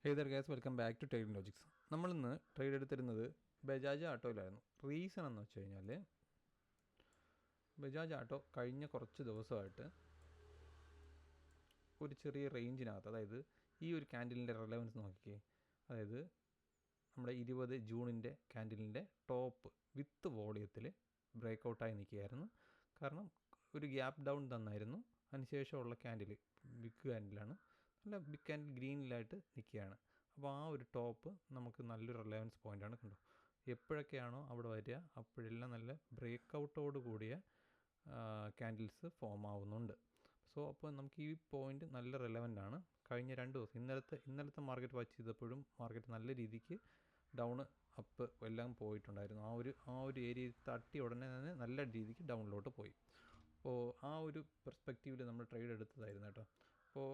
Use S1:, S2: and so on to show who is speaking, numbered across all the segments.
S1: Hey there guys, welcome back to trading logics. നമ്മളിന്ന് trade എടുത്തിരുന്നത് Bajaj ആട്ടോയിലായിരുന്നു. Reason എന്ന് വെച്ച് കഴിഞ്ഞാൽ ബജാജ് ആട്ടോ കഴിഞ്ഞ കുറച്ച് ദിവസമായിട്ട് ഒരു ചെറിയ റേഞ്ചിനകത്ത്, അതായത് ഈ ഒരു ക്യാൻഡിലിൻ്റെ റെലവൻസ് നോക്കിക്കേ. അതായത് നമ്മുടെ 20 ജൂണിൻ്റെ ക്യാൻഡിലിൻ്റെ ടോപ്പ് വിത്ത് വോളിയത്തിൽ ബ്രേക്ക് ഔട്ടായി നിൽക്കുകയായിരുന്നു. കാരണം ഒരു ഗ്യാപ്പ് ഡൗൺ തന്നായിരുന്നു. അതിനുശേഷമുള്ള ക്യാൻഡിൽ ബിഗ് ക്യാൻഡിലാണ്, നല്ല ബിഗ് ക്യാൻഡിൽ ഗ്രീനിലായിട്ട് നിൽക്കുകയാണ്. അപ്പോൾ ആ ഒരു ടോപ്പ് നമുക്ക് നല്ലൊരു റിലവൻസ് പോയിൻ്റാണ്. കണ്ടോ, എപ്പോഴൊക്കെയാണോ അവിടെ വരിക അപ്പോഴെല്ലാം നല്ല ബ്രേക്ക് ഔട്ടോട് കൂടിയ ക്യാൻഡിൽസ് ഫോം ആവുന്നുണ്ട്. സോ അപ്പോൾ നമുക്ക് ഈ പോയിൻ്റ് നല്ല റിലവൻ്റ് ആണ്. കഴിഞ്ഞ 2 ദിവസം ഇന്നലത്തെ മാർക്കറ്റ് വാച്ച് ചെയ്തപ്പോഴും മാർക്കറ്റ് നല്ല രീതിക്ക് ഡൗൺ അപ്പ് എല്ലാം പോയിട്ടുണ്ടായിരുന്നു. ആ ഒരു ഏരിയയിൽ തട്ടി ഉടനെ തന്നെ നല്ല രീതിക്ക് ഡൗണിലോട്ട് പോയി. അപ്പോൾ ആ ഒരു പെർസ്പെക്റ്റീവിൽ നമ്മൾ ട്രേഡ് എടുത്തതായിരുന്നു കേട്ടോ. അപ്പോൾ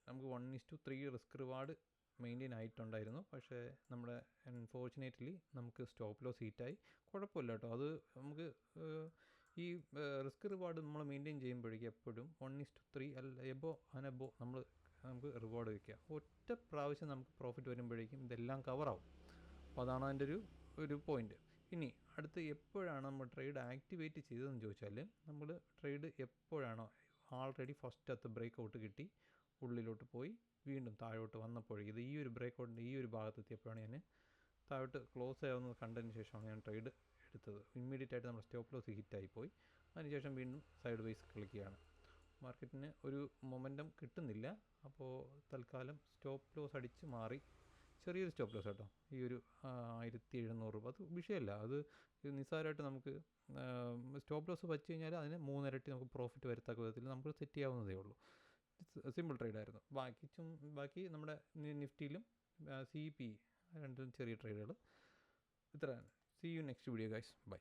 S1: നമുക്ക് 1:3 റിസ്ക് റിവാർഡ് മെയിൻറ്റെയിൻ ആയിട്ടുണ്ടായിരുന്നു. പക്ഷേ നമ്മുടെ അൺഫോർച്ചുനേറ്റ്ലി നമുക്ക് സ്റ്റോപ്പ് ലോസ് ഹീറ്റായി. കുഴപ്പമില്ല കേട്ടോ, അത് നമുക്ക് ഈ റിസ്ക് റിവാർഡ് നമ്മൾ മെയിൻറ്റെയിൻ ചെയ്യുമ്പോഴേക്കും എപ്പോഴും 1:3 അനബോ നമുക്ക് റിവാർഡ് വയ്ക്കുക. ഒറ്റ പ്രാവശ്യം നമുക്ക് പ്രോഫിറ്റ് വരുമ്പോഴേക്കും ഇതെല്ലാം കവറാവും. അപ്പോൾ അതാണ് അതിൻ്റെ ഒരു പോയിൻ്റ്. ഇനി അടുത്ത് എപ്പോഴാണ് നമ്മൾ ട്രേഡ് ആക്ടിവേറ്റ് ചെയ്തതെന്ന് ചോദിച്ചാൽ, നമ്മൾ ട്രേഡ് എപ്പോഴാണോ ആൾറെഡി ഫസ്റ്റത്തെ ബ്രേക്ക് ഔട്ട് കിട്ടി ഉള്ളിലോട്ട് പോയി വീണ്ടും താഴോട്ട് വന്നപ്പോഴേക്കും, ഇത് ഈ ഒരു ബ്രേക്ക് ഔട്ടിൻ്റെ ഈ ഒരു ഭാഗത്തെത്തിയപ്പോഴാണ് ഞാൻ താഴോട്ട് ക്ലോസ് ആവുന്നത് കണ്ടതിന് ശേഷമാണ് ഞാൻ ട്രേഡ് എടുത്തത്. ഇമ്മീഡിയറ്റ് ആയിട്ട് നമ്മുടെ സ്റ്റോപ്പ് ലോസ് ഹിറ്റായി പോയി. അതിനുശേഷം വീണ്ടും സൈഡ് വൈസ് കളിക്കുകയാണ്. മാർക്കറ്റിന് ഒരു മൊമെൻറ്റം കിട്ടുന്നില്ല. അപ്പോൾ തൽക്കാലം സ്റ്റോപ്പ് ലോസ് അടിച്ച് മാറി. ചെറിയൊരു സ്റ്റോപ്പ് ലോസ് കേട്ടോ, ഈ ഒരു 1700 രൂപ. അത് വിഷയമല്ല, അത് നിസ്സാരമായിട്ട് നമുക്ക് സ്റ്റോപ്പ് ലോസ് വച്ച് കഴിഞ്ഞാൽ അതിന് 3 ഇരട്ടി നമുക്ക് പ്രോഫിറ്റ് വരത്തക്ക വിധത്തിൽ നമുക്ക് സെറ്റ് ചെയ്യാവുന്നതേ ഉള്ളൂ. സിമ്പിൾ ട്രേഡായിരുന്നു. ബാക്കി നമ്മുടെ നിഫ്റ്റിയിലും CP രണ്ടും ചെറിയ ട്രേഡുകൾ. ഇത്രയാണ്. See you next video guys, by.